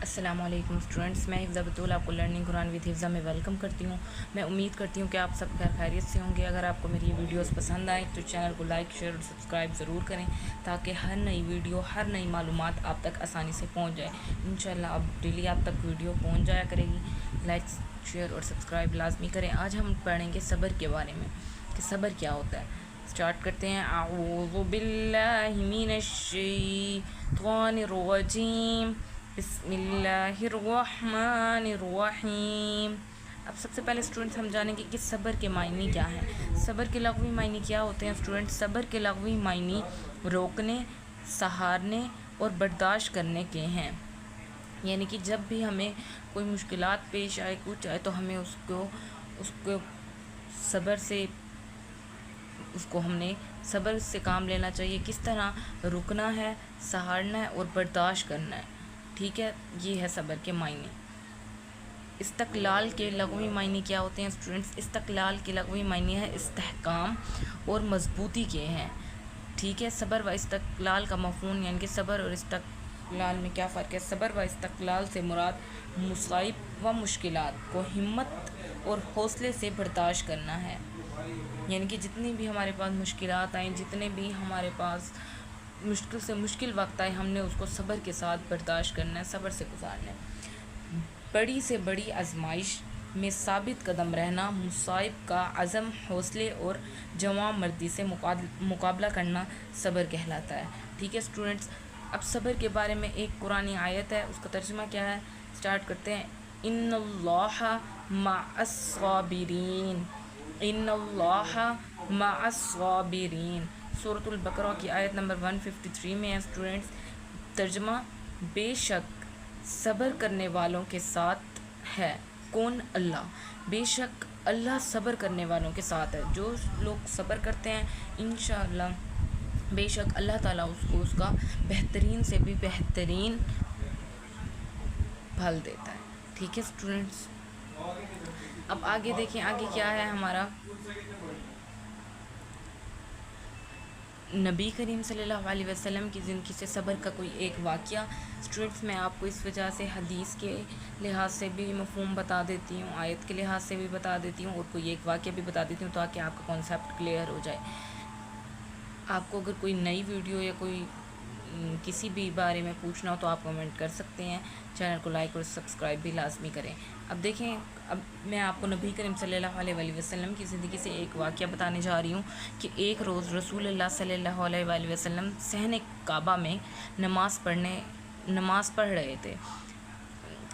السلام علیکم اسٹوڈنٹس، میں حفظہ بطول آپ کو لرننگ قرآن وتھ حفظہ میں ویلکم کرتی ہوں۔ میں امید کرتی ہوں کہ آپ سب خیریت سے ہوں گے۔ اگر آپ کو میری یہ ویڈیوز پسند آئیں تو چینل کو لائک، شیئر اور سبسکرائب ضرور کریں تاکہ ہر نئی ویڈیو، ہر نئی معلومات آپ تک آسانی سے پہنچ جائے۔ انشاءاللہ اب ڈیلی آپ تک ویڈیو پہنچ جایا کرے گی۔ لائک، شیئر اور سبسکرائب لازمی کریں۔ آج ہم پڑھیں گے صبر کے بارے میں کہ صبر کیا ہوتا ہے۔ اسٹارٹ کرتے ہیں۔ اعوذ باللہ من الشیطان الرجیم، بسم اللہ الرحمن الرحیم۔ اب سب سے پہلے اسٹوڈنٹس ہم جانیں گے کہ صبر کے معنی کیا ہیں۔ صبر کے لغوی معنی کیا ہوتے ہیں اسٹوڈنٹس؟ صبر کے لغوی معنی روکنے، سہارنے اور برداشت کرنے کے ہیں۔ یعنی کہ جب بھی ہمیں کوئی مشکلات پیش آئے، کچھ آئے، تو ہمیں اس کو صبر سے ہم نے صبر سے کام لینا چاہیے۔ کس طرح رکنا ہے، سہارنا ہے اور برداشت کرنا ہے۔ ٹھیک ہے، یہ ہے صبر کے معنی۔ استقلال کے لغوی معنی کیا ہوتے ہیں اسٹوڈنٹس؟ استقلال کے لغوی معنی ہے استحکام اور مضبوطی کے ہیں۔ ٹھیک ہے، صبر و استقلال کا مفہوم، یعنی کہ صبر اور استقلال میں کیا فرق ہے؟ صبر و استقلال سے مراد مصائب و مشکلات کو ہمت اور حوصلے سے برداشت کرنا ہے۔ یعنی کہ جتنی بھی ہمارے پاس مشکلات آئیں، جتنے بھی ہمارے پاس مشکل سے مشکل وقت آئے، ہم نے اس کو صبر کے ساتھ برداشت کرنا ہے، صبر سے گزارنا ہے۔ بڑی سے بڑی آزمائش میں ثابت قدم رہنا، مصائب کا عزم، حوصلے اور جواں مردی سے مقابلہ کرنا صبر کہلاتا ہے۔ ٹھیک ہے اسٹوڈنٹس، اب صبر کے بارے میں ایک قرآنی آیت ہے، اس کا ترجمہ کیا ہے؟ اسٹارٹ کرتے ہیں۔ ان اللہ مع الصابرین، ان اللہ مع الصابرین، سورۃ البقرہ کی آیت نمبر 153 میں ہے اسٹوڈنٹس۔ ترجمہ: بے شک صبر کرنے والوں کے ساتھ ہے۔ کون؟ اللہ۔ بے شک اللہ صبر کرنے والوں کے ساتھ ہے۔ جو لوگ صبر کرتے ہیں انشاءاللہ بے شک اللہ تعالیٰ اس کا بہترین سے بھی بہترین پھل دیتا ہے۔ ٹھیک ہے اسٹوڈنٹس، اب آگے دیکھیں، آگے کیا ہے ہمارا؟ نبی کریم صلی اللہ علیہ وسلم کی زندگی سے صبر کا کوئی ایک واقعہ۔ اسٹوڈنٹس، میں آپ کو اس وجہ سے حدیث کے لحاظ سے بھی مفہوم بتا دیتی ہوں، آیت کے لحاظ سے بھی بتا دیتی ہوں اور کوئی ایک واقعہ بھی بتا دیتی ہوں تاکہ آپ کا کانسیپٹ کلیئر ہو جائے۔ آپ کو اگر کوئی نئی ویڈیو یا کوئی کسی بھی بارے میں پوچھنا ہو تو آپ کمنٹ کر سکتے ہیں۔ چینل کو لائک اور سبسکرائب بھی لازمی کریں۔ اب دیکھیں، اب میں آپ کو نبی کریم صلی اللہ علیہ وسلم کی زندگی سے ایک واقعہ بتانے جا رہی ہوں کہ ایک روز رسول اللہ صلی اللہ علیہ وسلم صحن کعبہ میں نماز پڑھ رہے تھے۔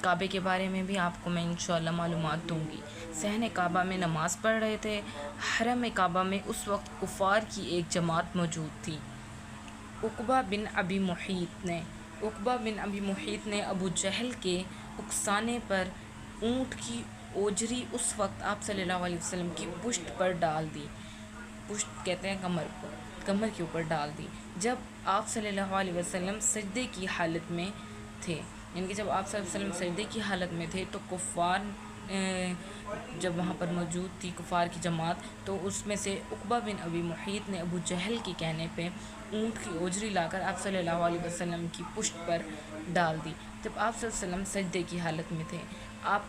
کعبے کے بارے میں بھی آپ کو میں انشاءاللہ معلومات دوں گی۔ صحن کعبہ میں نماز پڑھ رہے تھے۔ حرم کعبہ میں اس وقت کفار کی ایک جماعت موجود تھی۔ عقبہ بن ابی محیط نے ابو جہل کے اکسانے پر اونٹ کی اوجری اس وقت آپ صلی اللہ علیہ وسلم کی پشت پر ڈال دی۔ پشت کہتے ہیں کمر کے اوپر ڈال دی جب آپ صلی اللہ علیہ وسلم سجدے کی حالت میں تھے۔ یعنی کہ جب آپ صلی اللہ علیہ وسلم سجدے کی حالت میں تھے تو کفار جب وہاں پر موجود تھی، کفار کی جماعت، تو اس میں سے عقبہ بن ابی محیط نے ابو جہل کے کہنے پہ اونٹ کی اوجری لا کر آپ صلی اللہ علیہ وسلم کی پشت پر ڈال دی جب آپ صلی اللہ علیہ وسلم سجدے کی حالت میں تھے۔ آپ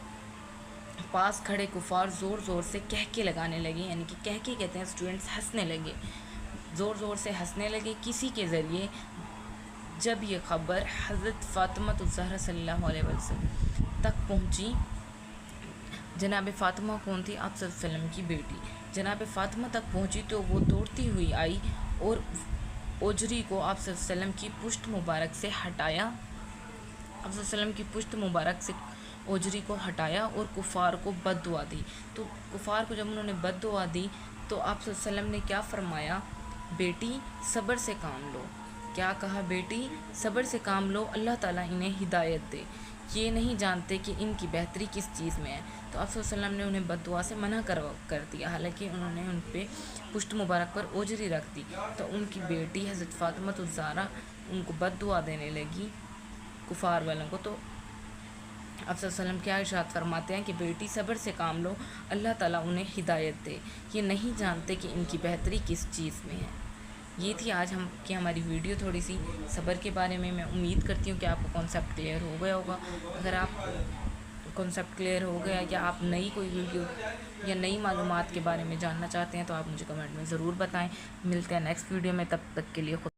پاس کھڑے کفار زور زور سے کہکے لگانے لگے، یعنی کہ کہکے کہتے ہیں اسٹوڈنٹس ہنسنے لگے، زور زور سے ہنسنے لگے کسی کے ذریعے۔ جب یہ خبر حضرت فاطمہ الزہرا صلی اللہ علیہ وسلم تک پہنچی، جناب فاطمہ کون تھی؟ آپ صلی اللہ علیہ وسلم کی بیٹی۔ جناب فاطمہ تک پہنچی تو وہ دوڑتی ہوئی آئی اور اوجری کو آپ صلی اللہ علیہ وسلم کی پشت مبارک سے ہٹایا۔ آپ صلی اللہ علیہ وسلم کی پشت مبارک سے اوجری کو ہٹایا اور کفار کو بد دعا دی۔ تو کفار کو جب انہوں نے بد دعا دی تو آپ صلی اللہ علیہ وسلم نے کیا فرمایا؟ بیٹی صبر سے کام لو۔ کیا کہا؟ بیٹی صبر سے کام لو، اللہ تعالیٰ انہیں ہدایت دے، یہ نہیں جانتے کہ ان کی بہتری کس چیز میں ہے۔ تو آپ صلی اللہ علیہ وسلم نے انہیں بد دعا سے منع کر دیا، حالانکہ انہوں نے ان پہ پشت مبارک پر اوجری رکھ دی۔ تو ان کی بیٹی حضرت فاطمہ الزہرا ان کو بد دعا دینے لگی، کفار والوں کو۔ تو آپ صلی اللہ علیہ وسلم کیا ارشاد فرماتے ہیں کہ بیٹی صبر سے کام لو، اللہ تعالیٰ انہیں ہدایت دے، یہ نہیں جانتے کہ ان کی بہتری کس چیز میں ہے۔ یہ تھی آج ہماری ویڈیو تھوڑی سی صبر کے بارے میں. میں امید کرتی ہوں کہ آپ کو کانسیپٹ کلیئر ہو گیا ہوگا. اگر آپ کانسیپٹ کلیئر ہو گیا یا آپ نئی کوئی ویڈیو یا نئی معلومات کے بارے میں جاننا چاہتے ہیں تو آپ مجھے کمنٹ میں ضرور بتائیں. ملتے ہیں نیکسٹ ویڈیو میں، تب تک کے لیے